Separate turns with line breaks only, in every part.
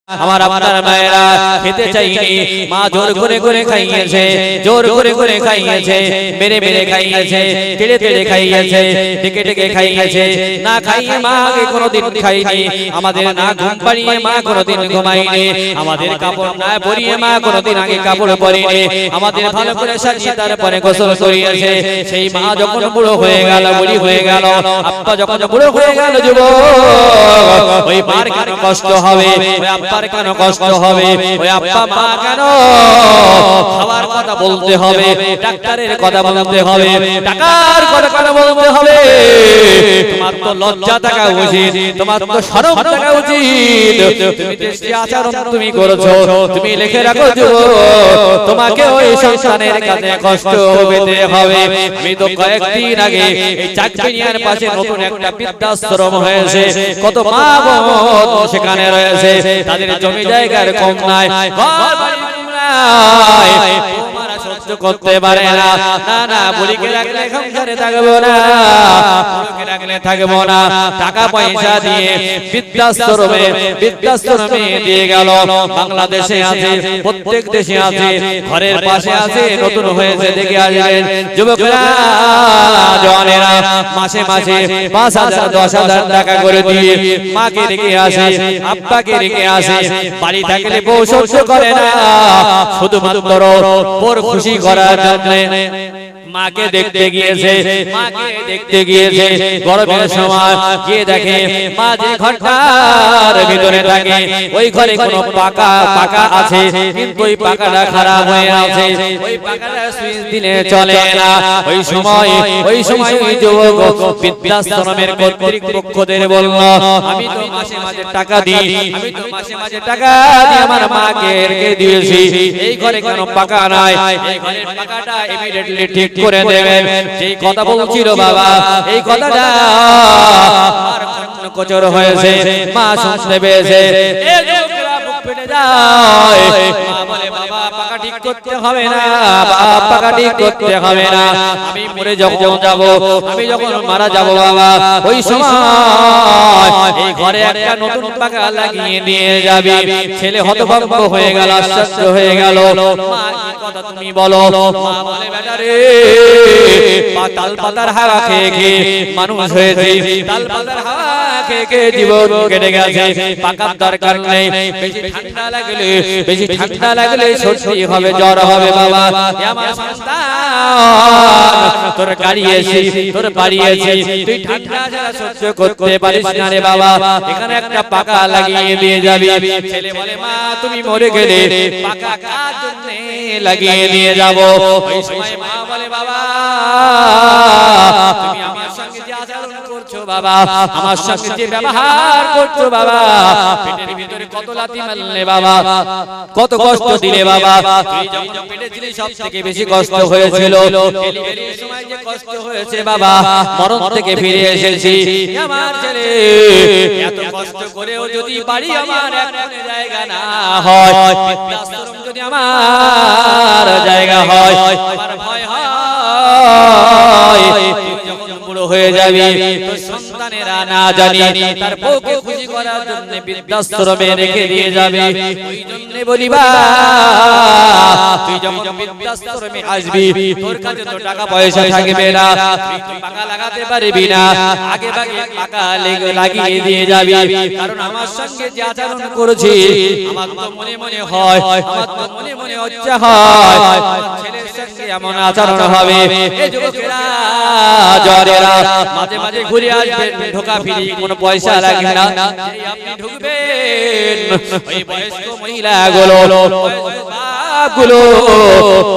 আমার আপনার মায়েরা খেতে চাইনি, মা জোর করে করে খাইয়েছে, জোর করে করে খাইয়েছে, মেরে মেরে খাইয়েছে, তেড়ে তেড়ে খাইয়েছে, ডেকে ডেকে খাইয়েছে। না খাইয়ে মা আগে কোনোদিন খাইনি, আমাদের না ঘুম পাড়িয়ে মা কোনোদিন ঘুমাইনি, আমাদের কাপড় না পরিয়ে মা কোনোদিন আগে কাপড় পরিনি, আমাদের ভালো করে সাজিয়ে তারপরে গোসল করিয়েছে। সেই মা যখন বুড়ো হয়ে গেল, বুড়ি হয়ে গেল, আব্বা যখন বুড়ো হয়ে গেল যুবক, ওই মার কেন কষ্ট হবে, ওই আব্বার কেন কষ্ট হবে, ওই আব্বা মা কেন খাওয়ার কথা বলতে হবে, ডাক্তারের কথা বলতে হবে, টাকার কথা বলতে হবে? তোমার তো লজ্জা থাকা উচিত, তোমার তো শরম থাকা উচিত। তুমি দেশে আচরণ তুমি করেছো, তুমি লিখে রাখো যুবক, তোমাকে ওই সংসারের কাছে কষ্ট পেতে হবে। আমি তো কয়েকদিন আগে এই চাকরিয়ার পাশে নতুন একটা বৃদ্ধাশ্রম হয়েছে, কত মা বোন সেখানে রয়েছে, তাদের জমি জায়গার কম নাই, ঘর বাড়ি কম নাই, তোমারা সহ্য করতে পারে না। না না, বুড়িকে রাখলে সংসারে থাকবো না, বুড়িকে রাখলে থাকবো না। টাকা পয়সা দিয়ে বৃদ্ধাশ্রমে দিয়ে গেল। বাংলাদেশে আছে, প্রত্যেক দেশে আছে, ঘরের পাশে আছে, নতুন হয়েছে, দেখে আসবেন যুবকরা জওয়ানেরা মাসে মাসে ৫,০০০ ১০,০০০ টাকা করে দিয়ে মাকে রেখে আসে, আব্বাকে রেখে আসে। বাড়ি থাকলে বউ সহ্য করে না, শুধুমাত্র ওর খুশি করার জন্য মাকে দেখতে গিয়েছে, মাকে দেখতে গিয়েছে। গরমের সময় গিয়ে দেখে মা যে ঘরটার ভিতরে থাকে, ওই ঘরে কোনো পাকা আছে, কিন্তু ওই পাকাটা খারাপ হয়ে আছে, ওই পাকাটা সুইচ দিলে চলে না। ওই সময় ওই যুবক বৃদ্ধাশ্রমের কর্তৃপক্ষদের বলল, আমি তো মাসে মাসে টাকা দিই, আমি তো মাসে মাসে টাকা দিয়ে আমার মাকে রেখে দিয়েছি, এই ঘরে কেন পাকা নাই? এই ঘরের পাকাটা ইমিডিয়েটলি ঠিক করে দেবেন। যেই কথা বলছিল বাবা, এই কথাটা আর কোচর হয়েছে, মা শুনতে পেয়েছে, এই লোকরা বুক ফেটে যায়। মা বলে, বাবা পাকা ঠিক করতে হবে না, বাবা পাকা ঠিক করতে হবে না, আমি মরে যখন যাব, আমি যখন মারা যাব বাবা, ওই সময় এই ঘরে একটা নতুন পাকা লাগিয়ে দিয়ে যাবে। ছেলে হতভম্ব হয়ে গেল, আশ্চর্য হয়ে গেল। মা কি কথা তুমি বলো? মা বলে, বেটা রে, তাল পাতার হাওয়া খেয়ে খেয়ে মানুষ হয়েছে, তাল পাতার হাওয়া খেয়ে খেয়ে জীবন কেটে গেছে, পাকার দরকার নেই। বেশি ঠান্ডা লাগলে সর্দি হবে, জ্বর হবে বাবা। আমার সন্তান তোর গাড়িয়েছি, তোর বাড়িয়েছি, তুই ঠান্ডা যারা সহ্য করতে পারিস না রে বাবা, এখানে একটা পাকা লাগিয়ে দিয়ে যাবি। ছেলে বলে, মা তুমি মরে গেলে পাকা কার জন্য লাগিয়ে দিয়ে যাব? ওই সময় মা বলে, বাবা তুমি আমার সঙ্গে যে আচরণ করছো বাবা, আমার সঙ্গে যে ব্যবহার করছো বাবা, পেটের ভিতরে কত লাথি মারলে বাবা, কত কষ্ট দিলে বাবা। তুই যখন পেটে ছিলি সব থেকে বেশি কষ্ট হয়েছিল, ডেলিভারির সময় যে কষ্ট হয়েছে বাবা, মরণ থেকে ফিরে এসেছি। আমার ছেলে এত কষ্ট করেও যদি বাড়ি আমার একটা জায়গা না হয়, বৃদ্ধাশ্রম যদি আমার জায়গা হয়, আমার ভয় হয় যখন বুড়ো হয়ে যাবি, তোর সন্তানেরা না জানি তার বউকে খুশি করার জন্য বৃদ্ধাশ্রমে রেখে দিয়ে যাবে। ওই জন্য বলিবা, তুই যখন বৃদ্ধাশ্রমে আসবি, তোর কাছে তো টাকা পয়সা থাকবে না, তুই পাকা লাগাতে পারবি না, আগে ভাগে পাকা লাগিয়ে দিয়ে যাবি। কারণ আমার সঙ্গে যে আচরণ করেছি, আমার তো মনে মনে হয়, আমার তো মনে মনে ইচ্ছা হয় ছেলের সঙ্গে এমন আচরণ হবে। এই যুবকেরা জওয়ানেরা মাঝে মাঝে ঘুরে আসবেন, ঢোকা ফিরি কোনো পয়সা লাগবে না, আপনি ঢুকবেন, ওই বয়স্ক মহিলাগুলো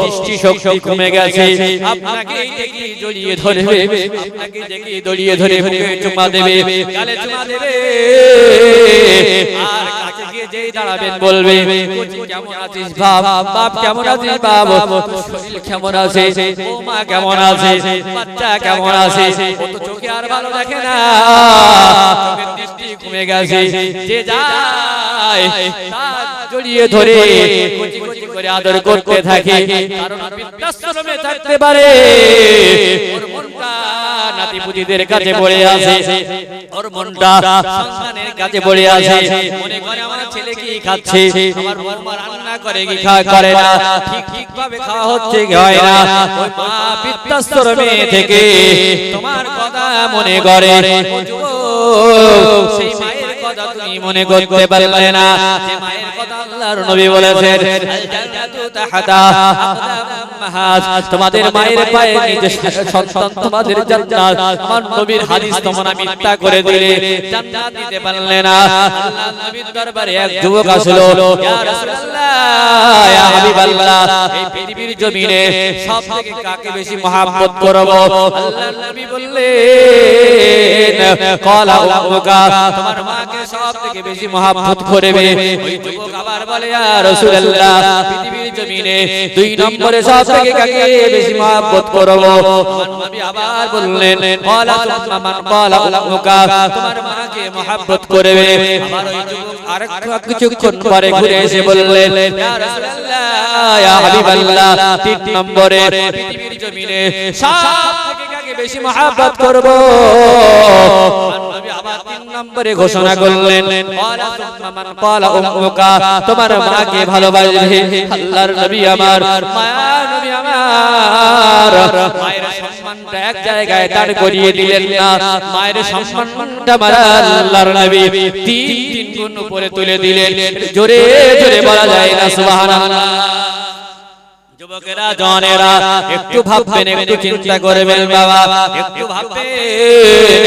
দৃষ্টি শক্তি কমে গেছে, আপনাকে দেখি জড়িয়ে ধরবে, আপনাকে দেখি জড়িয়ে ধরে মুখে চুমা দেবে, গালে চুমা দেবে, আর কাছে গিয়ে যেই দাঁড়াবেন বলবে, কেমন আছিস বাপ, বাপ কেমন আছিস বাপ, শরীর কেমন আছে, ও মা কেমন আছে, বাচ্চা কেমন আছে। ও তো চোখে আর ভালো দেখে না, চোখের দৃষ্টি কমে গেছে, যে যায় জড়িয়ে ধরে করে আদর করতে থাকে, কারণ বৃদ্ধাশ্রমে থাকতে পারে ওর মনটা নাতিপুতিদের কাছে পড়ে আছে, ওর মনটা সন্তানের কাছে পড়ে আছে, মনে করে আমার ছেলে কি খাচ্ছে, আমার বৌমা রান্না করে কি করে না, ঠিক ভাবে খাওয়া হচ্ছে কি হয় না, ওই মা বৃদ্ধাশ্রমে থেকে তোমার কথা মনে করে, সেই মায়ের কথা তুমি মনে করতে পারলে না, যে মায়ের কথা আল্লাহর নবী বলেছেন আল জান্নাতু তাহতা আকদাম উম্মাহাত, তোমাদের মায়ের পায়ে নিচে সন্তান তোমাদের জান্নাত। আমার নবীর হাদিস তোমরা মিথ্যা করে দিলে জান্নাত দিতে পারলে না। আল্লাহর নবীর দরবারে এক যুবক আসলো, ইয়া রাসূলুল্লাহ ইয়া হাবিবাল্লাহ, এই পৃথিবীর জমিনে সবথেকে কাকে বেশি মহব্বত করব? আল্লাহর নবী বললেন ক্বালা উম্মুকা, তোমার মাকে সবথেকে বেশি মহব্বত করবে। ওই যুবক আবার বলে ইয়া রাসূলুল্লাহ, পৃথিবীর জমিনে দুই নম্বরে সবথেকে কাকে বেশি মহব্বত করব? আমার নবী আবার বললেন ক্বালা তুম্মা মান ক্বালা উম্মুকা, তোমার মাকে মহব্বত করবে। আবার ওই যুবক আরেকটু কিছুক্ষণ পরে ঘুরে এসে বললেন ইয়া রাসূলুল্লাহ ইয়া হাবিবাল্লাহ, তিন নম্বরে পৃথিবীর জমিনে সবথেকে কাকে বেশি মহব্বত করব? আমার নবী আবার তিন নম্বরে ঘোষণা করলেন ক্বালা তুম্মা মান ক্বালা উম্মুকা, তোমার মাকে ভালোবাসবে। আল্লাহর নবী আমার, মায়া নবী আমার, মায়ের সম্মানটা এক জায়গায় দাঁড় করিয়ে দিলেন না, মায়ের সম্মানটা আমার আল্লাহর নবী তিন গুণ উপরে তুলে দিলেন। জোরে জোরে বলা যায় না সুবহানাল্লাহ। যুবকেরা জওয়ানেরা একটু ভাববেন, একটু চিন্তা করবেন বাবা, একটু ভাববেন,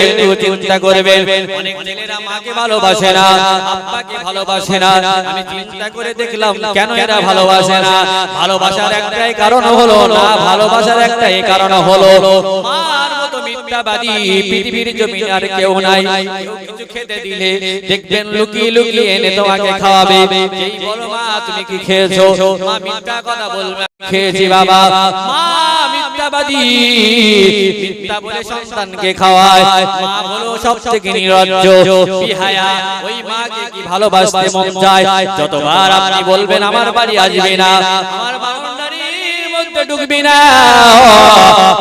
একটু চিন্তা করবেন। অনেক ছেলেরা মাকে ভালোবাসে না, আব্বাকে ভালোবাসে না। আমি চিন্তা করে দেখলাম কেন এরা ভালোবাসে না। ভালোবাসার একটাই কারণ হলো না, ভালোবাসার একটাই কারণ হলো মার মতো মিথ্যাবাদী পৃথিবীর জমিনে আর কেউ নাই। কিছু খেতে দিলে দেখবেন লুকিয়ে লুকিয়ে এনে তোমাকে খাওয়াবে। যেই বলো মা তুমি কি খেয়েছো, মা মিথ্যা কথা বলবে খেয়েছি বাবা। মা মিথ্যাবাদী, মিথ্যা বলে সন্তানকে খাওয়ায়। মা হলো সবথেকে নির্লজ্জ বিহায়া। ওই মাকে কি ভালোবাসতে মন চায়? যতবার আপনি বলবেন আমার বাড়ি আসবে না, আমার বাউন্ডারির মধ্যে ঢুকবি না,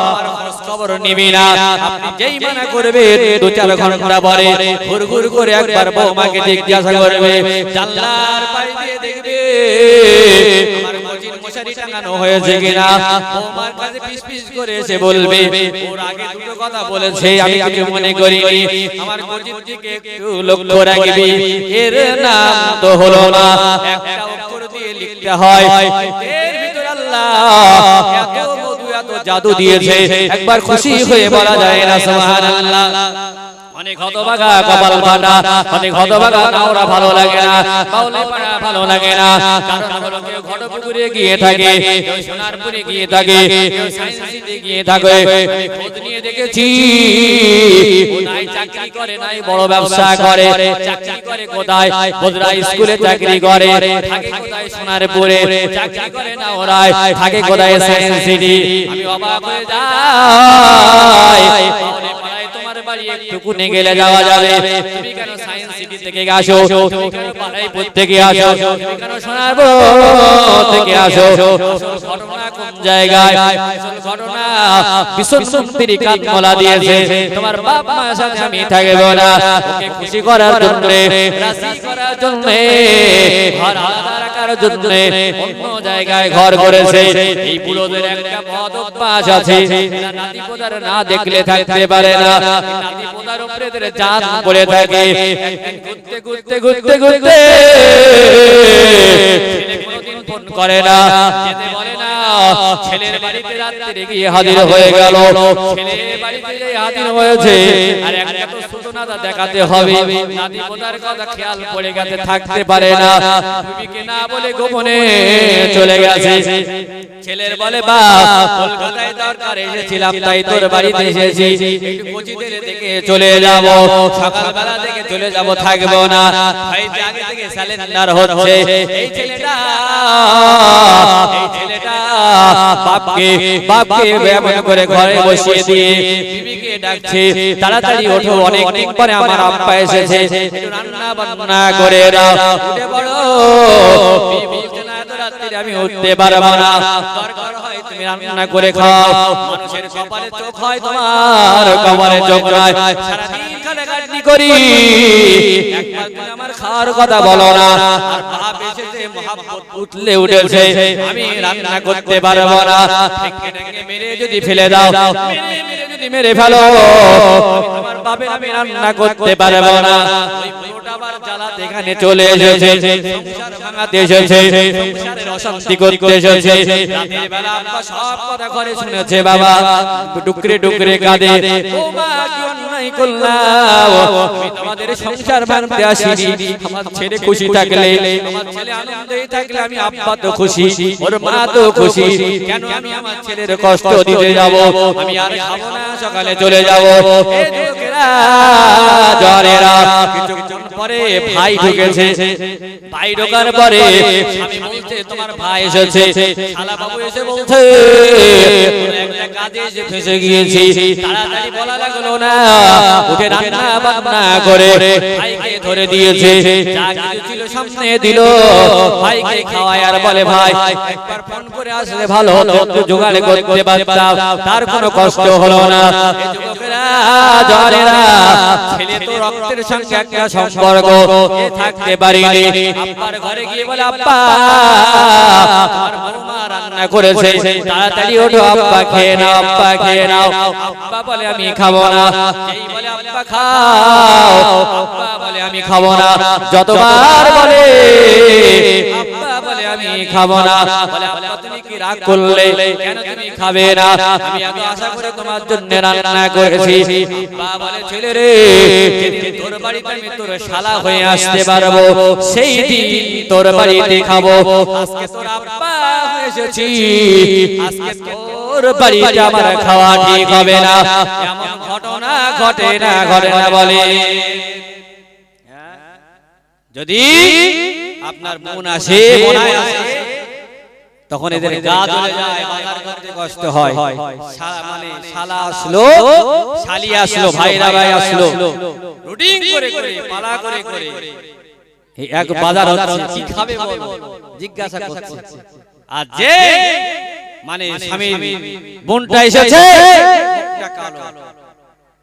আমার খোঁজ খবর নিবি না, আপনি যেই মানা করবেন 2-4 ঘন্টা পরে ঘুর ঘুর করে একবার বৌমাকে জিজ্ঞাসা করবে, জানলার পাশ দিয়ে দেখবে আমার মসজিদ মশারি টাঙানো হয়েছে কিনা। বৌমার কাছে পিস পিস করে এসে বলবে ওর আগে দুটো কথা বলেছে আমি কিছু মনে করিনি, আমার মসজিদ দিকে একটু লক্ষ্য রাখবি। এর নাম তো হলো না, একটা অক্ষর দিয়ে লিখতে হয়, এর ভিতর আল্লাহ এত মধু এত জাদু দিয়েছে, একবার খুশি হয়ে বলা যায় না সুবহানাল্লাহ। অনেক হতভাগা কপাল ফাটা, অনেক হতভাগা নাওরা ভালো লাগে না, বাউলে পাড়া ভালো লাগে না। কারণ হলো কেউ ঘটপুকুরে গিয়ে থাকে, কেউ সোনারপুরে গিয়ে থাকে, কেউ সায়েন্স সিটিতে গিয়ে থাকে। আমি খোঁজ নিয়ে দেখেছি ও নাই চাকরি করে, নাই বড় ব্যবসা করে। চাকরি করে কোথায়? বদরা স্কুলে চাকরি করে, থাকে কোথায়? সোনারপুরে। চাকরি করে না ওরা, থাকে কোথায়? Science city. আমি অবাক হয়ে যাই, তোমার বাড়ি একটু কোণে গেলে যাওয়া যাবে, তুমি কেন সায়েন্স সিটি থেকে আসো? তুমি কেন পাড়াইপুর থেকে আসো? তুমি কেন সোনারপুর থেকে আসো? আসল ঘটনা কোন জায়গায়? আসল ঘটনা বিশ্বসুন্দরী কাঠমালা দিয়েছে, তোমার বাপ মায়ের সাথে আমি থাকবো না, ওকে খুশি করার জন্য, রাজি করার জন্য, ঘর আলাদা রাখার জন্য অন্য জায়গায় ঘর করেছে। এই বুড়োদের একটা বদ অভ্যাস আছে, এরা নাতি পোতার না দেখলে থাকতে পারে না, নাতি পোতার উপরে এদের জান পড়ে থাকে। ঘুরতে ঘুরতে ঘুরতে ঘুরতে ছেলে কোনোদিন ফোন করে না, যেতে বলে না, ছেলের বাড়িতে রাত্রে গিয়ে হাজির হয়ে গেল। ছেলের বাড়িতে যে হাজির হয়েছে আর একটা তো সূচনাটা দেখাতে হবে, নাতি পোতার কথা খেয়াল পড়ে গেছে, থাকতে পারে না, বিবিকে না বলে গোপনে চলে গেছে। ছেলের বলে বাপ কলকাতায় দরকার এসেছিলাম, তাই তোর বাড়িতে এসেছি, একটু কোচিদের থেকে চলে যাব, সকালবেলা থেকে চলে যাব, থাকবো না। ভাই আগে থেকে স্যালেন্ডার হচ্ছে। এই ছেলেটা বাপকে ব্যবহার করে ঘরে বসিয়ে দিয়ে বিবিকে ডাকছে, তাড়াতাড়ি ওঠো, অনেক দিন পরে আমার আব্বা এসেছে, একটু রান্না বান্না করে দাও, উঠে পড়ো। বিবি রাত্রি আমি উঠতে পারবো না, দরকার হয় তুমি রান্না করে খাও। মানুষের কপালে চোখ হয়, তোমার কপালে চোখ নয়। সারাদিন খাটাখাটনি করি, একবার তুমি আমার খাওয়ার কথা বলো না। আর ভাব এসেছে, মহাব্বত উঠলে উঠেছে, আমি রান্না করতে পারবো না। ঠেকে ঠেকে মেরে যদি ফেলে দাও, মেরে যদি মেরে ফেলো, তোমার বাপের আমি রান্না করতে পারবো না। ওই পুরোটা আবার জ্বালাতে এখানে চলে এসেছে, সংসার ভাঙাতে এসেছে, সংসারের অশান্তি করতে এসেছে। রাতের বেলা আব্বা সব কথা ঘরে শুনেছে, বাবা টুকরে টুকরে কাঁদে, ও মা কি অন্যায় করলাম, আমি তোমাদের সংসার ভাঙতে আসিনি। আমার ছেলে খুশি থাকলে, আমার ছেলে আনন্দে থাকলে আমি আব্বা তো খুশি, ওর মা তো খুশি, কেন আমি আমার ছেলের কষ্ট দিতে যাব? আমি আর খাবো না, সকালে চলে যাব। এই যুবকেরা জনেরা, কিছুক্ষণ পরে ভাই ঢুকেছে। ভাই ঢোকার পরে স্বামী বলছে তোমার ভাই এসেছে। শালা বাবু এসে বলছে একটা কাজে এসে ফেঁসে গিয়েছি। তাড়াতাড়ি বলা লাগলো না, উঠে রান্না বান্না করে ভাইকে ধরে দিয়েছে। যা কিছু ছিল সামনে দিল, ভাইকে খাওয়ায় আর বলে ভাই একবার ফোন করে আসলে ভালো হতো, একটু জোগাড় করতে পারতাম। তার কোনো কষ্ট হলো না। এই যুবকেরা জনেরা, ছেলে তো রক্তের সঙ্গে একটা সম্পর্ক, এ থাকতে পারিনি। আব্বার ঘরে গিয়ে বলে আব্বা তোমার বৌমা রান্না করেছে, তাড়াতাড়ি ওঠো, আব্বা খেয়ে নাও, আব্বা খেয়ে নাও। আব্বা বলে আমি খাবো না। এই বলে আব্বা খাও, আব্বা বলে আমি খাবো না। যতবার বলে আব্বা বলে আমি খাবো না। বলে আব্বা তুমি কি রাগ করলে, কেন তুমি খাবে না? আমি এত আশা করে তোমার জন্য রান্না করেছি। আব্বা বলে ছেলে রে, যেদিন তোর বাড়িতে আমি তোর শালা হয়ে আসতে পারবো, সেই দিন তোর বাড়িতে খাবো। আজকে তোর আব্বা হয়ে এসেছি, আজকে তোর বাড়িতে আমার খাওয়া ঠিক হবে না। এমন ঘটনা ঘটে না, ঘটে না বলে। যদি আপনার বোন আসে, তখন এদের গা জ্বলে যায়, বাজার করতে কষ্ট হয়। মানে শালা আসলো, শালি আসলো, ভাইরা ভাই আসলো, রুটিন করে করে পালা করে করে এই এক বাজার হচ্ছে, কি খাবে বল জিজ্ঞাসা করছে। আর যে মানে স্বামী বোনটা এসেছে,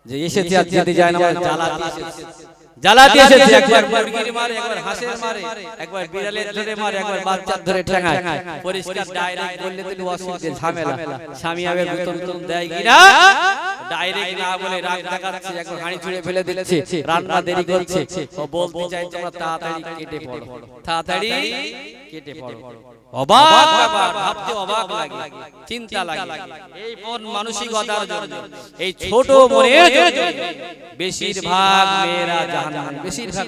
যে এসেছে আর যেতে যায় না, জ্বালাতে এসেছে, জ্বালাতে এসেছে। একবার মুরগির মারে, একবার হাঁসের মারে, একবার বিড়ালের ধরে মারে, একবার বাচ্চার ধরে ঠ্যাঙায়। পরিষ্কার ডাইরেক্ট বললে তো অসুবিধে ঝামেলা। স্বামী আবার বেতন বেতন দেয় কিনা, ডাইরেক্ট না বলে রাগ দেখাচ্ছে, একবার হাঁড়ি ছুঁড়ে ফেলে দিচ্ছে, রান্না দেরি করছে। ও বলতে চাই তোমরা তাড়াতাড়ি কেটে পড়ো, তাড়াতাড়ি কেটে পড়ো। অবাক ব্যাপার, ভাবতে অবাক লাগে, চিন্তা লাগে। এই মন মানসিকতার জন্য, এই ছোট মনের জন্য বেশিরভাগ মেয়েরা জাহান্নামে, বেশিরভাগ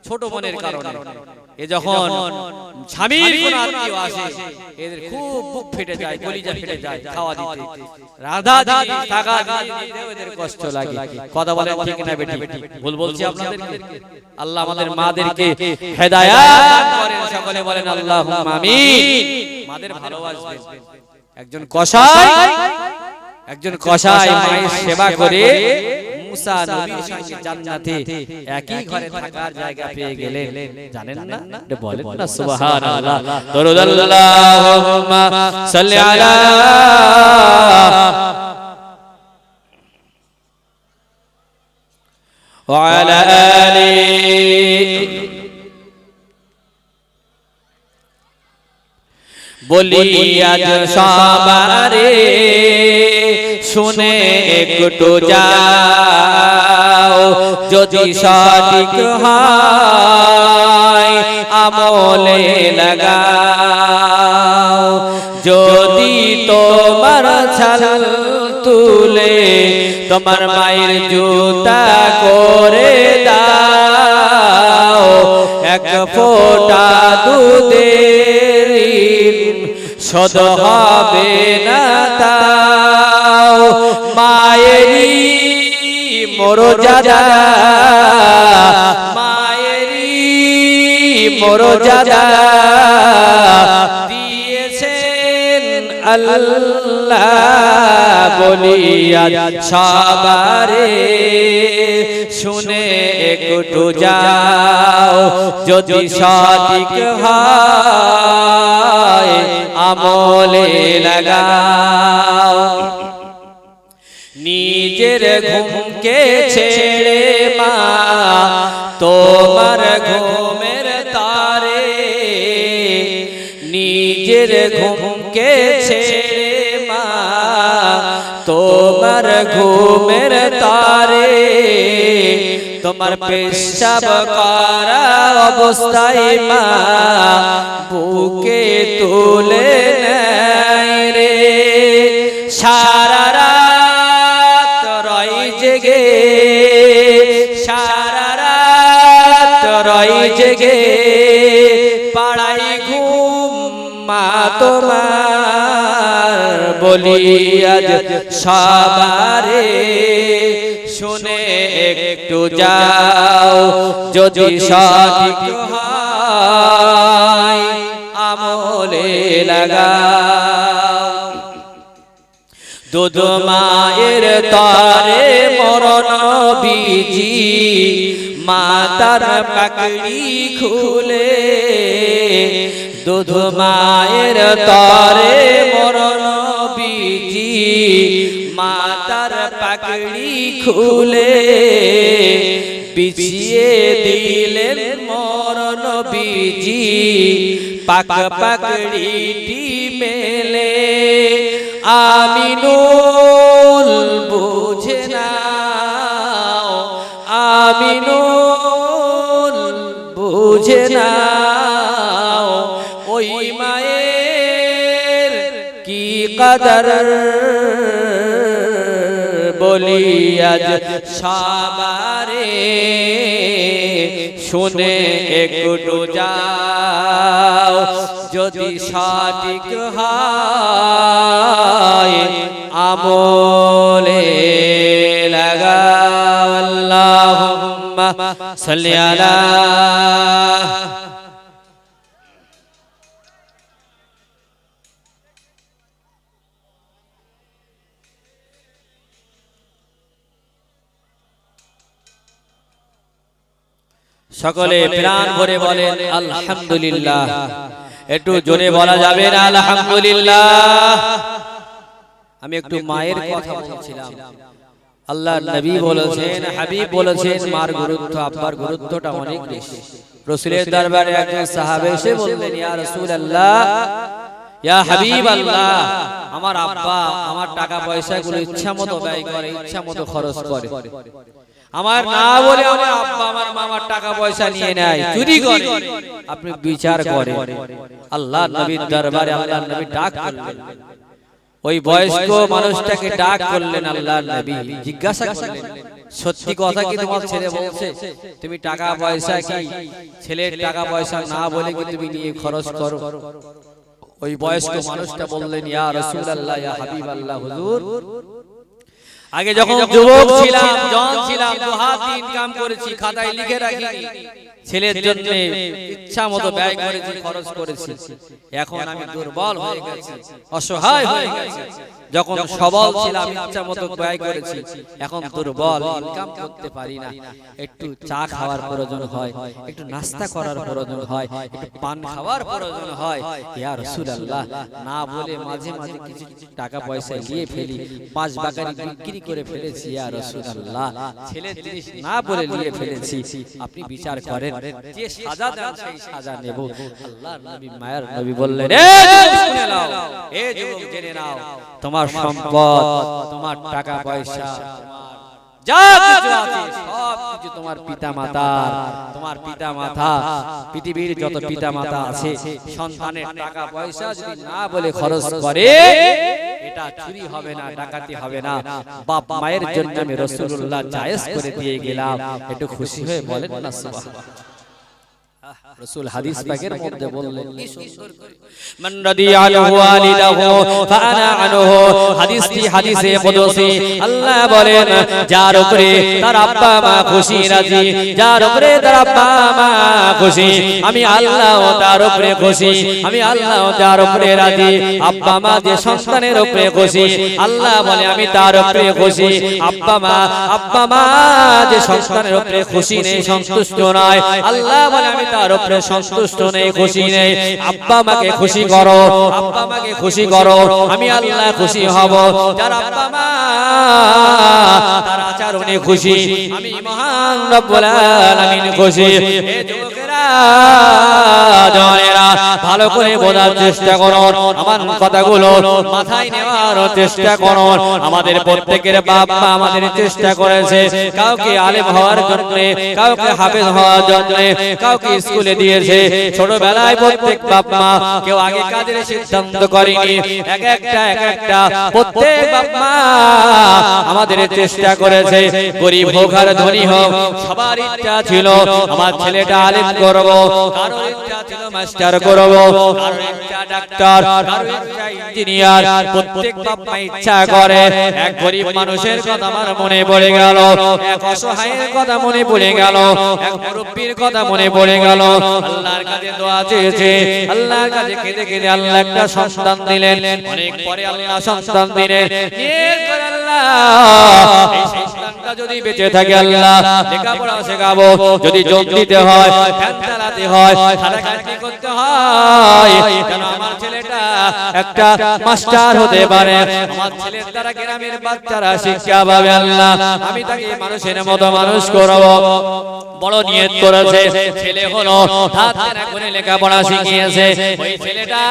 ছোট মনের কারণে। এ যখন স্বামীর কোন আত্মীয় আসে, এদের খুব বুক ফেটে যায়, কলিজা ফেটে যায় খাওয়া দিতে, রাধা দিতে, টাকা দিতে এদের কষ্ট লাগে। কথা বলেন ঠিক না বেটি? ভুল বলছি আপনাদেরকে? আল্লাহ আমাদের মাদেরকে হেদায়েত করেন, সকলে বলেন আল্লাহুম্মা আমিন। মাদের ভালোবাসবেন। একজন কসাই মায়ের সেবা করে মুসা নবীর সঙ্গে জান্নাতে একই ঘরে থাকার জায়গা পেয়ে গেলেন, জানেন না? বলেন না সুবহানাল্লাহ। দরুদ আল্লাহুম্মা সাল্লি আলা ওয়া আলা আলি। বলি আজ সবারে শুনে একটু যাও, যদি সঠিক হয় আমলে লাগাও, যদি তোমার ছাল তুলে তোমার মায়ের জুতা করে দাও, এক ফোঁটা দুধের শোধ হবে না তাও, মায়েরই মর্যাদা, মায়েরই মর্যাদা দিয়েছেন আল্লাহ। বলিয়া সবারে শুনে একটু যাও, যদি সঠিক হয় আমলে লাগাও নিজের ঘুমকে ছেড়ে মা তোমার ঘুমের তারে নিজের ঘুমকে ছেড়ে মা তোমার ঘুমের তারে তোমার পেশাব করা অবস্থায় মা বুকে তুলে নেয় রে সারা রাত রয় জেগে সারা রাত রয় জেগে পাড়াই ঘুম মা তোমার বলি আজ সবারে শুনে একটু যাও যদি সঠিক হয় আমলে লাগাও দুধ মায়ের তরে মরণ বীজি মাতার পাকড়ি খুলে দুধ মায়ের তরে মরণ বীজি মাতার পাকড়ি খুলে বিছিয়ে দিলেন মরণ বীজি পাক পাকড়িটি মেলে আমিনুল বুঝে নাও আমিনুল বুঝে নাও ওই মায়ের কি কদর বলি আজ সবারে শুনে একটু যাও যদি সঠিক হয় আমলে লাগাও আল্লাহুম্মা সাল্লি আলা সকলে প্রাণ ভরে বলেন আলহামদুলিল্লাহ একটু জোরে বলা যাবে না আলহামদুলিল্লাহ আমি একটু মায়ের কথা বলছিলাম আল্লাহর নবী বলেছেন হাবিব বলেছেন মার গুরুত্ব আব্বার গুরুত্বটা অনেক বেশি রাসূলের দরবারে একজন সাহাবী এসে বললেন ইয়া রাসূলুল্লাহ ইয়া হাবিবাল্লাহ আমার আব্বা আমার টাকা পয়সাগুলো ইচ্ছামতো ব্যয় করে ইচ্ছামতো খরচ করে আমার না বলে আমার আব্বা আমার মামার টাকা পয়সা নিয়ে নেয় চুরি করে আপনি বিচার করেন আল্লাহর নবীর দরবারে আল্লাহর নবী ডাক করলেন ওই বয়স্ক মানুষটাকে ডাক করলেন আল্লাহর নবী জিজ্ঞাসা করলেন সত্যি কথা কি তোমার ছেলে বলছে তুমি টাকা পয়সা কি ছেলের টাকা পয়সা না বলে কি তুমি নিয়ে খরচ করো ওই বয়স্ক মানুষটা বললেন ইয়া রাসূলুল্লাহ ইয়া হাবিবাল্লাহ হুজুর আগে যখন যুবক ছিলাম জন ছিলাম দুহাত ইনকাম করেছি খাতায় লিখে রাখিনি ছেলের জন্য ইচ্ছামতো ব্যয় করেছি খরচ করেছি এখন আমি দুর্বল হয়ে গেছি অসহায় হয়ে গেছি যখন সবল ছিলাম ইচ্ছামতো ব্যয় করেছি এখন দুর্বল ইনকাম করতে পারি না একটু চা খাওয়ার প্রয়োজন হয় একটু নাস্তা করার প্রয়োজন হয় একটু পান খাওয়ার প্রয়োজন হয় ইয়া রাসূলুল্লাহ না বলে মাঝে মাঝে কিছু টাকা পয়সা নিয়ে ফেলি 5 বাকারি বিক্রি করে ফেলেছি ইয়া রাসূলুল্লাহ ছেলের জিনিস না বলে নিয়ে ফেলেছি আপনি বিচার করেন যে সাজা দেন সেই সাজা নেব আল্লাহর নবী মায়ের নবী বললেন এ শুনে নাও এ যুবক জেনে নাও তোমার সম্পদ তোমার টাকা পয়সা যা কিছু আছে সব কিছু তোমার পিতা মাতা পৃথিবীর যত পিতা মাতা আছে সন্তানের টাকা পয়সা যদি না বলে খরচ করে এটা চুরি হবে না ডাকাতি হবে না বাপ মায়ের জন্য আমি রাসূলুল্লাহ জায়েজ করে দিয়ে গেলাম একটু খুশি হয়ে বলেন না সুবহানাল্লাহ রাসূল হাদিস পাকের মধ্যে বললেন কি সুন্দর করে মান রাদিয়াহু ওয়ালিদাহু ফাআনা আনহু হাদিসে কুদসি আল্লাহ বলেন যার উপরে তার আব্বা মা খুশি রাজি যার উপরে তার আব্বা মা খুশি আমি আল্লাহ তার উপরে খুশি আমি আল্লাহ তার উপরে রাজি আব্বা মা যে সন্তানের উপরে খুশি আল্লাহ বলে আমি তার উপরে খুশি আব্বা মা যে সন্তানের উপরে খুশি নেই সন্তুষ্ট নয় আল্লাহ বলে আমি তার উপরে সন্তুষ্ট নেই, খুশি নেই। আব্বা মাকে খুশি করো, আব্বা মাকে খুশি করো, আমি আল্লাহ খুশি হব। যার আব্বা মা তার আচরণে খুশি, আমি মহান রব্বুল আলামিন খুশি। এ যুবকেরা জওয়ানেরা ভালো করে বোঝার চেষ্টা করুন, আমার কথাগুলো মাথায় নেওয়ার চেষ্টা করুন। আমাদের প্রত্যেকের বাপ মা আমাদের চেষ্টা করেছে, কাউকে আলেম হওয়ার জন্য, কাউকে হাফেজ হওয়ার জন্য, কাউকে স্কুলে দিয়েছে। ছোটবেলায় প্রত্যেক বাপ মা কেউ আগে কাজের সিদ্ধান্ত করেনি, এক একটা প্রত্যেক বাপ মা আমাদের চেষ্টা করেছে। গরিব হোক আর ধনী হোক, সবার ইচ্ছা ছিল আমার ছেলেটা আলেম করব, কারো ইচ্ছা ছিল মাস্টার করব, কারো ইচ্ছা ডাক্তার, কারো ইচ্ছা ইঞ্জিনিয়ার। প্রত্যেক বাপ মা ইচ্ছা করে। এক গরিব মানুষের কথা আমার মনে পড়ে গেল, এক অসহায়ের কথা মনে পড়ে গেল, এক মুরব্বির কথা মনে পড়ে গেল। আল্লাহর কাছে দোয়া চেয়েছে, আল্লাহর কাছে কেঁদে কেঁদে আল্লাহ একটা সন্তান দিলেন। অনেক পরে আল্লাহ সন্তান দিলেন। নিয়ত করে আল্লাহ এই সন্তানটা যদি বেঁচে থাকে আল্লাহ লেখাপড়া শেখাবো, যদি যোগ দিতে হয়, ফ্যান চালাতে হয়, খাটাখাটনি করতে হয়, যেন আমার ছেলেটা একটা মাস্টার হতে পারে, আমার ছেলের দ্বারা গ্রামের বাচ্চারা শিক্ষা পাবে। আল্লাহ আমি তাকে মানুষের মতো মানুষ করব। বড় নিয়ত করেছে, ছেলে হলো হাত ধরে করে লেখাপড়া শিখিয়েছে। ওই ছেলেটা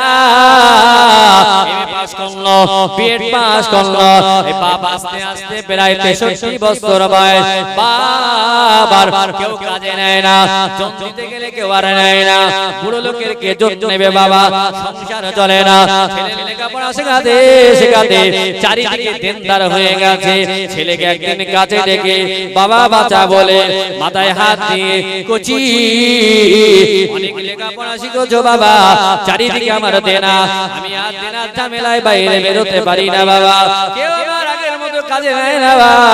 এমএ পাস করলো, বিএড পাস করলো। এই বাবা আস্তে আস্তে প্রায় 63 বছর বয়স, বাবার কেউ কাজে নেয় না, জন দিতে গেলে কেউ আর নেয় না। বুড়ো লোকের কে জন নেবে বাবা, সংসার চলে না। ছেলে লেখাপড়া শেখাতে শেখাতে চারিদিকে দেনদার হয়ে গেছে। ছেলেকে একদিন কাছে ডেকে বাবা বাঁচা বলে মাথায় হাত দিয়ে, কচি অনেক লেখাপড়া শিখেছো বাবা, চারিদিকে আমার দেনা, আমি আর দেনার ঝামেলায় বাইরে বেরোতে পারি না বাবা, কেউ আমার আগের মতো কাজে নেয় না বাবা।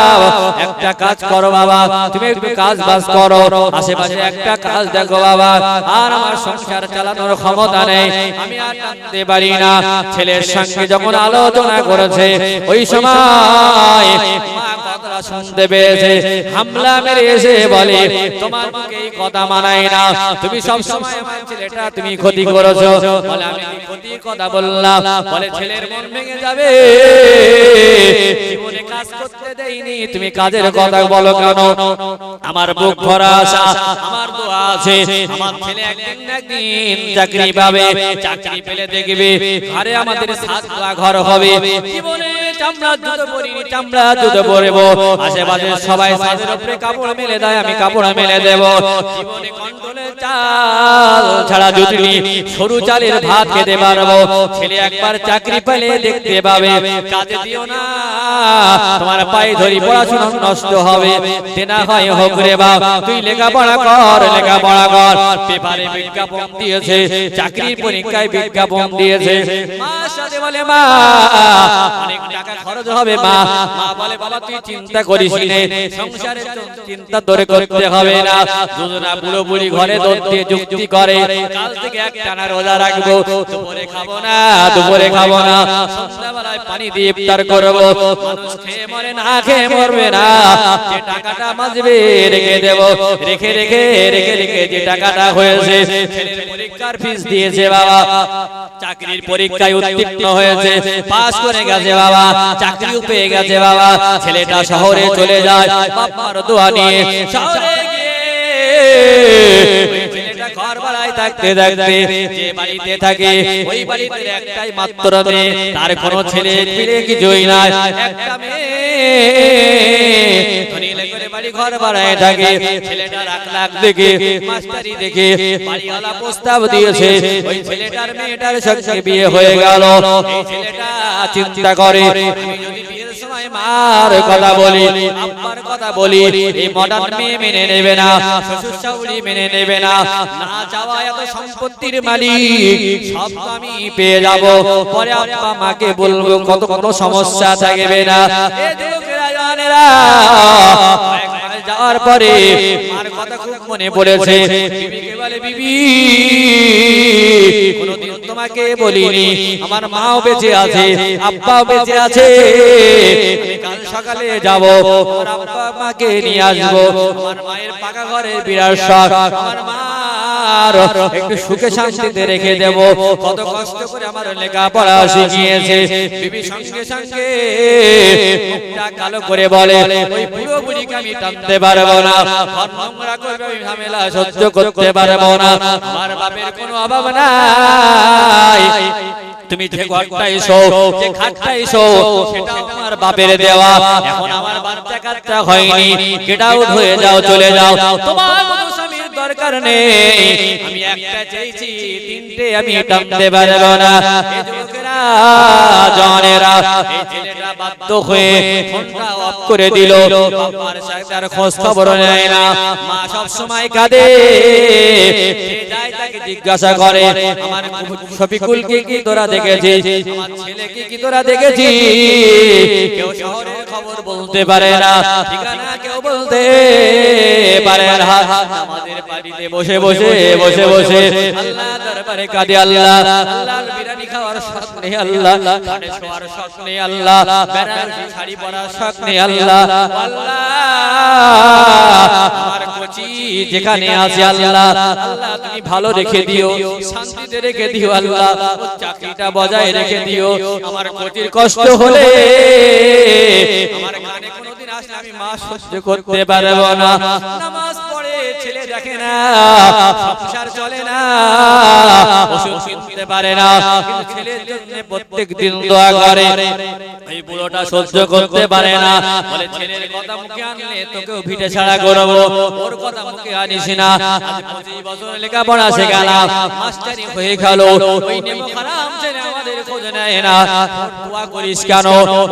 একটা কাজ করো বাবা, তুমি একটু কাজ বাজ করো, আশেপাশে একটা কাজ দেখো বাবা, আর আমার সংসার চালানোর ক্ষমতা নেই, আমি আর টানতে পারি না। ছেলের সঙ্গে যখন আলোচনা করেছে ওই সময় মা কথাটা শুনতে পেয়েছে, হামলা মেরে এসে বলে তোমার মুখে এই কথা মানায় না, তুমি সব সময় আমার ছেলেটা তুমি ক্ষতি করেছো। বলে আমি ক্ষতির কথা বললাম? বলে ছেলের মন ভেঙে যাবে, জীবনে কাজ করতে দেইনি, তুমি কাজের কথা বলো কেন? আমার বুক ভরা আশা, আমার দোয়া আছে আমার ছেলে একদিন না একদিন চাকরি পাবে, চাকরি পেলে দেখবে ঘরে আমাদের সাতলা ঘর হবে। জীবনে চামড়া জুতো পরিনি, চামড়া জুতো পরবো, আশেপাশে সবাই ছাদের উপরে কাপড় মেলে দেয়, আমি কাপড় মেলে দেব। জীবনে কন্ট্রোলের চাল ছাড়া জুটনি, সরু চালের ভাত খেতে পারবো। ছেলে একবার চাকরি পেলে দেখতে পাবে, কাজে দিও না, তোমার পায়ে ধরি, পড়াশোনা নষ্ট হবে। দেনা হয় হোক রে বাপ, তুই লেখাপড়া কর, লেখাপড়া কর। পেপারে বিজ্ঞাপন দিয়েছে, চাকরির পরীক্ষায় বিজ্ঞাপন দিয়েছে। মা সাথে বলে মা অনেক টাকা খরচ হবে মা। মা বলে বাবা তুই চিন্তা করিস না, সংসারের চিন্তা তোরে করতে হবে না। দুজনা বুড়ো বুড়ি ঘরে দৌড় দিয়ে যুক্তি করে, কাল থেকে একটানা রোজা রাখবো, দুপুরে খাবো না, দুপুরে খাবো না, সন্ধ্যাবেলায় পানি দিয়ে ইফতার করবো। মানুষ খেয়ে মরে না খেয়ে মরবে না, যে টাকাটা বাঁচবে রেখে দেবো, রেখে রেখে রেখে রেখে যে টাকাটা হয়েছে, ছেলের পরীক্ষার ফিস দিয়েছে বাবা, চাকরির পরীক্ষায় উত্তীর্ণ হয়েছে, পাস করে গেছে বাবা, চাকরিও পেয়ে গেছে বাবা। ছেলেটা শহরে চলে যায় বাবার দোয়া নিয়ে, শহরে গিয়ে ছেলেটা ঘর ভাড়ায় থাকতে থাকতে যে বাড়িতে থাকে ওই বাড়িতে একটাই মাত্র মেয়ে, তার কোনো ছেলে ফিরে কিছুই নাই, একটা মেয়ে বাড়ি ঘর ভাড়ায় থাকে। ছেলেটা লাখ লাখ দেখে মাস্টারি দেখে বাড়িওয়ালা প্রস্তাব দিয়েছে, ওই ছেলেটার মেয়েটার সঙ্গে বিয়ে হয়ে গেল। এই ছেলেটা চিন্তা করে আমি যদি বিয়ের সময় মার কথা বলি, আব্বার কথা বলি, এই মডার্ন মেয়ে মেনে নেবে না, শ্বশুর শাশুড়ি মেনে নেবে না, না চাওয়া এত সম্পত্তির মালিক সব আমি পেয়ে যাব, পরে আব্বা মাকে বলবো কত কোনো সমস্যা থাকবে না। এই যুবকেরা জানেরা যাওয়ার পরে মার কথা খুব মনে পড়েছে। বিবিকে বলে বিবি কোনদিন তোমার তোমাকে বলিনি আমার মাও বেঁচে আছে আব্বাও বেঁচে আছে আমি কাল সকালে যাব আমার আব্বা মাকে নিয়ে আসবো আমার মায়ের পাকা ঘরে বিরাট শখ আমার মার একটু সুখে শান্তিতে রেখে দেব কত কষ্ট করে আমার লেখাপড়া শিখিয়েছে বিবি সঙ্গে সঙ্গে মুখটা কালো করে বলে ওই বুড়ো বুড়িকে আমি টানতে পারবো না নোংরা করবে ওই ঝামেলা সহ্য করতে পারবো না আমার বাপের কোনো অভাব নাই তুমি যে ঘরটাই শো যে খাটটাই শো সেটা আমার বাপের দেওয়া এখন আমার বাচ্চা কাচ্চা হয়নি গেট আউট হয়ে যাও চলে যাও তোমার কোনো স্বামীর দরকার নেই আমি একটা চাইছি তিনটে আমি টানতে পারবো না এই যুবকেরা জওয়ানেরা এই ছেলেটা বাধ্য হয়ে ফোনটা অফ করে দিল বাবার সাথে আর খোঁজ খবর নেয় না মা সব সময় কাঁদে যায় তাকে জিজ্ঞাসা করে আমার শফিকুলকে কি তোরা দেখেছিস আমার ছেলেকে কি তোরা দেখেছিস কেউ শহরের খবর বলতে পারে না ঠিকানা কেউ বলতে পারে না আমাদের বাড়িতে বসে বসে বসে বসে আল্লাহ দরবারে কাঁদে আল্লাহ আল্লাহর বিরিয়ানি খাওয়ার শখ নেই আল্লাহ খাটে শোয়ার শখ নেই আল্লাহ বেনারসি শাড়ি পরার শখ নেই আল্লাহ আল্লাহ আমার কোচি যেখানে আছে আল্লাহ আল্লাহ তুমি ভালো রেখে দিও শান্তিতে রেখে দিও আল্লাহ চাকরিটা বজায় রেখে দিও আমার কোচির কষ্ট হলে আমার কানে কোনোদিন আসলে আমি মা সহ্য করতে পারবো না নামাজ পড়ে ছেলে দেখে না সংসার চলে না ওষুধ কিনতে পারে না কিন্তু ছেলের জন্য প্রত্যেক দিন দোয়া করে এই বুড়োটা সহ্য করতে পারে না বলে ছেলের কথা মুখে আনলে তোকেও ভিটে ছাড়া করবো ওর কথা মুখে আনিস না আজ 25 বছর লেখাপড়া শেখালাম মাস্টারি হয়ে গেল ওই নেমো হারাম ছেলে আমাদের খোঁজ নেয় না দোয়া করিস কেন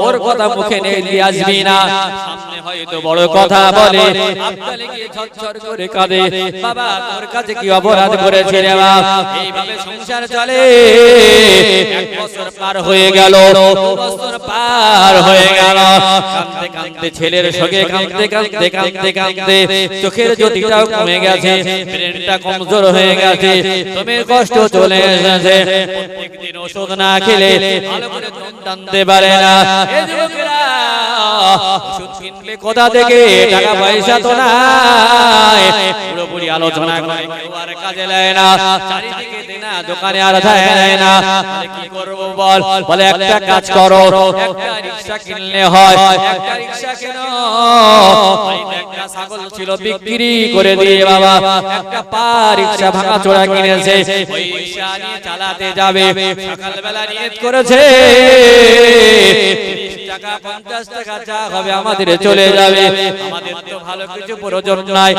ওর কথা মুখে নিয়ে আসবি না সামনে হয়তো বড় কথা বলে আপনাকে গিয়ে ঝরঝর করে কাঁদে বাবা তোর কাছে কি অপরাধ করেছে রে বাবা এইভাবে সংসার চলে 1 বছর পার হয়ে গেল 2 বছর পার হয়ে গেল কাঁদতে কাঁদতে ছেলের সঙ্গে কাঁদতে কাঁদতে কাঁদতে কাঁদতে চোখের জ্যোতিটাও কমে গেছে ব্রেনটা কমজোর হয়ে গেছে তুমি কষ্ট চলে এসেছে প্রত্যেকদিন ওষুধ না খেলে ভালো করে দম টানতে পারে না এই যুবকেরা ওষুধ কিনবে কোথা থেকে টাকা পয়সা তো নাই পুরোপুরি আলোচনা করে কেউ আর কাজে লাগে না চারিদিকে দেনা দোকানে আর যায় না কি করব বল বলে একটা কাজ করো একটা রিকশা কিনলে হয় একটা রিকশা কেন একটা ছাগল ছিল বিক্রি করে দিয়ে বাবা একটা পা রিকশা ভাঙা চোরা কিনেছে ওই রিকশা নিয়ে চালাতে যাবে সকালবেলা নিয়ত করেছে 30 টাকা 50 টাকা যা হবে আমাদের চলে যাবে আমাদের তো ভালো কিছু প্রয়োজন নাই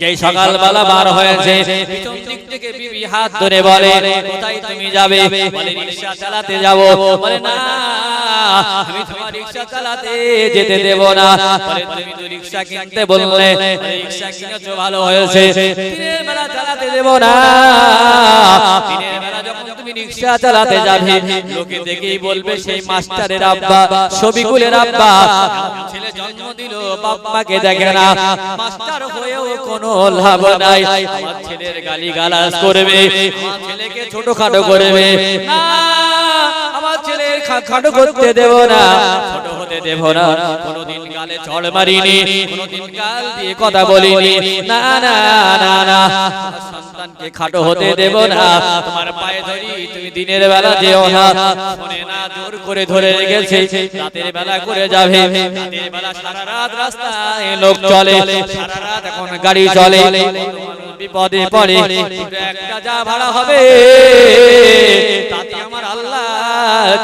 যেই সকালবেলা বার হয়েছে পিছন দিক থেকে বিবি হাত ধরে বলে কোথায় তুমি যাবে বলে রিকশা চালাতে যাব বলে না আমি তোমার রিকশা চালাতে যেতে দেব না বলে তুমি তো রিকশা কিনতে বললে রিকশা কিনেছো ভালো হয়েছে দিনের বেলা চালাতে দেব না দিনের বেলা যখন তুমি রিকশা চালাতে যাবে লোকে দেখেই বলবে সেই মাস্টারের আব্বা শফিকুলের আব্বা ছেলে জন্ম দিল বাপ্পাকে দেখে না মাস্টার হয়েও কোনো লাভ নাই আমার ছেলের গালিগালাজ করবে আমার ছেলেকে ছোটখাটো করবে না আমার ছেলের খাটো করতে দেব না ছোট হতে দেব না কোনোদিন গালে চড় মারিনি কোনোদিন গাল দিয়ে কথা বলিনি না না না না সন্তানকে খাটো হতে দেব না তোমার পায়ে ধরি তুমি দিনের বেলা যেও না শুনে না জোর করে ধরে রেখেছে রাতের বেলা করে যাবে রাতের বেলা সারা রাত রাস্তায় লোক চলে সারা রাত এখন গাড়ি চলে বিপদে পড়ে একটা যা ভাড়া হবে তাতে আমার আল্লাহ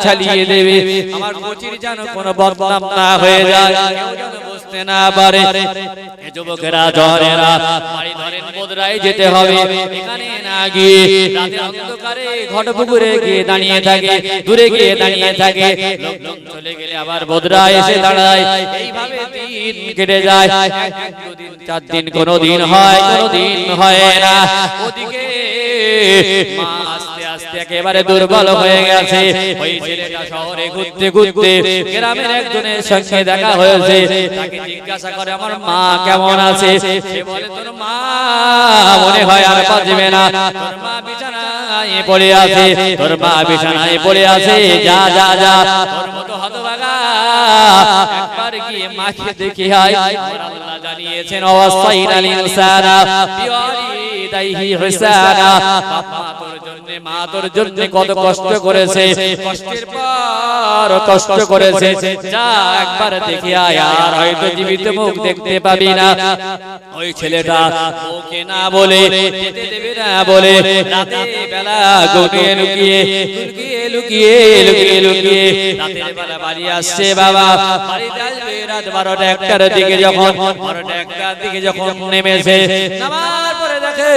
চালিয়ে দেবে আমার কোচির যেন কোনো বদনাম না হয়ে যায় কেউ যেন বুঝতে না পারে এই যুবকেরা জওয়ানেরা বাড়ি ধরেন বদরায় যেতে হবে এখানে না গিয়ে রাতের অন্ধকারে ঘটপুকুরে গিয়ে দাঁড়িয়ে থাকে দূরে গিয়ে দাঁড়িয়ে থাকে লোকজন চলে গেলে আবার বদরায় এসে দাঁড়ায় এইভাবে দিন কেটে যায় 1 দিন 4 দিন কোনো দিন হয় কোনো দিন হয় না ওদিকে মা আস্তে আস্তে একেবারে দুর্বল হয়ে গেছে ওই ছেলেটা শহরে ঘুরতে ঘুরতে গ্রামের একজনের সঙ্গে দেখা হয়েছে তাকে জিজ্ঞাসা করে আমার মা কেমন আছে সে বলে তোর মা মনে হয় আর বাঁচবে না তোর মা বিছানায় বিছানায় পড়ে আছে, তোর মা বিছানায় পড়ে আছে, যা যা যা তোর মতো হতভাগা একবার গিয়ে মাকে দেখে আয়। আল্লাহ জানিয়েছেন ওয়াসাইনাল ইনসানা বিওয়ালিদাইহি ইহসানা, মা তোর জন্য কত কষ্ট করেছে, কষ্টের পর কষ্ট করেছে, যা একবার দেখে আয়, আর হয়তো জীবিত মুখ দেখতে পাবি না। ওই ছেলেটা ওকে না বলে যেতে দেবে না বলে রাতে বেলা লুকিয়ে লুকিয়ে লুকিয়ে লুকিয়ে লুকিয়ে লুকিয়ে রাতের বেলা বাড়ি আসছে। বাবা বাড়িতে আসবে রাত 12টা 1টার দিকে, যখন 12টা 1টার দিকে যখন নেমেছে, নামার পরে দেখে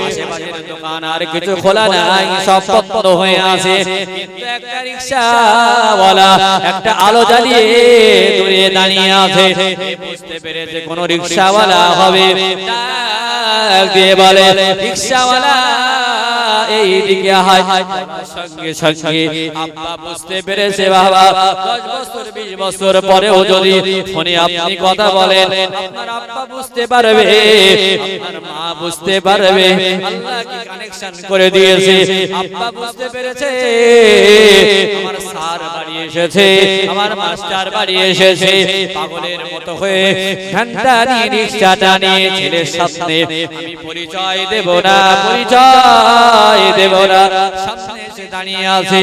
আশেপাশের দোকান আর কিছু খোলা নাই, সব বন্ধ হয়ে আছে, কিন্তু একটা রিকশাওয়ালা একটা আলো জ্বালিয়ে দূরে দাঁড়িয়ে আছে। বুঝতে পেরেছে কোন রিকশাওয়ালা হবে, দিয়ে বলে রিকশাওয়ালা এইদিকে আয়। সঙ্গে সঙ্গে আব্বা বুঝতে পেরেছে বাবা 10 বছর 20 বছর পরেও যদি ফোনে আপনি কথা বলেন, আপনার আব্বা বুঝতে পারবে, আপনার মা বুঝতে পারবে, আল্লাহ কি কানেকশন করে দিয়েছে। আব্বা বুঝতে পেরেছে আমার স্যার বাড়ি এসেছে, আমার মাস্টার বাড়ি এসেছে, পাগলের মতো হয়ে ঘন্টা নিয়ে রিকশাটা নিয়ে ছেলের সামনে আমি পরিচয় দেব না, পরিচয় দেব না, সামনে এসে দাঁড়িয়ে আছে।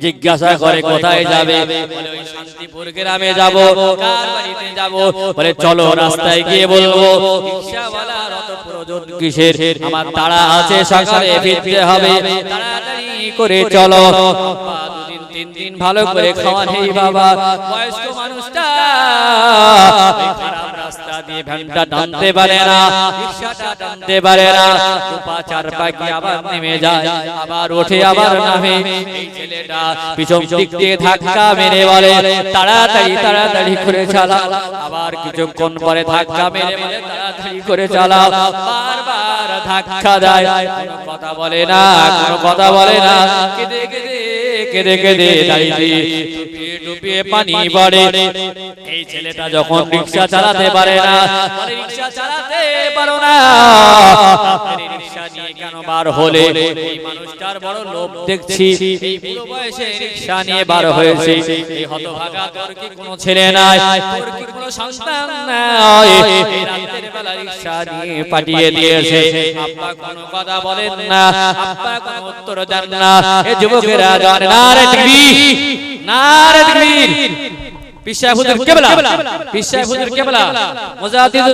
জিজ্ঞাসা করে কোথায় যাবে, বলে ওই শান্তিপুর গ্রামে যাব। কার বাড়িতে যাব, বলে চলো রাস্তায় গিয়ে বলবো। রিকশাওয়ালার অত প্রয়োজন কিসের, আমার তাড়া আছে, সকালে ফিরতে হবে, তাড়াতাড়ি করে চলো। বাবা 2 দিন 3 দিন ভালো করে খাওয়া নেই বাবা, বয়স্ক মানুষটা খারাপ রাস্তা দিয়ে ভ্যানটা টানতে পারে না, রিকশাটা টানতে পারে না, 2 পা 4 পা গিয়ে আবার নেমে যায়, আবার ওঠে আবার নামে। এই ছেলেটা পিছন দিক দিয়ে ধাক্কা মেরে বলে তাড়াতাড়ি তাড়াতাড়ি করে চালাও, আবার কিছুক্ষণ পরে ধাক্কা মেরে বলে তাড়াতাড়ি করে চালাও, বারবার ধাক্কা দেয়, কোনো কথা বলে না, কোনো কথা বলে না, কেঁদে কেঁদে কেঁদে কেঁদে দাঁড়িয়ে টুপিয়ে টুপিয়ে পানি পড়ে। এই ছেলেটা যখন রিকশা চালাতে পারে না, বলে রিকশা চালাতে পারো না, রিকশা নিয়ে কেন বার হলে? এই মানুষটার বড় লোভ দেখছি, এই বুড়ো বয়সে রিকশা নিয়ে বার হয়েছে। এই হতভাগা তোর কি কোনো ছেলে নাই, তোর কি কোনো সন্তান নাই? এই রাতের বেলা রিকশা নিয়ে পাঠিয়ে দিয়েছে। আব্বা কোনো কথা বলেন না, আব্বা কোনো উত্তর দেন না। এই যুবকেরা জানে নারে তাকবীর, নারে তাকবীর। পীর সাহেব হুজুর কেবলা, পীর সাহেব হুজুর কেবলা মুজাদ্দিদ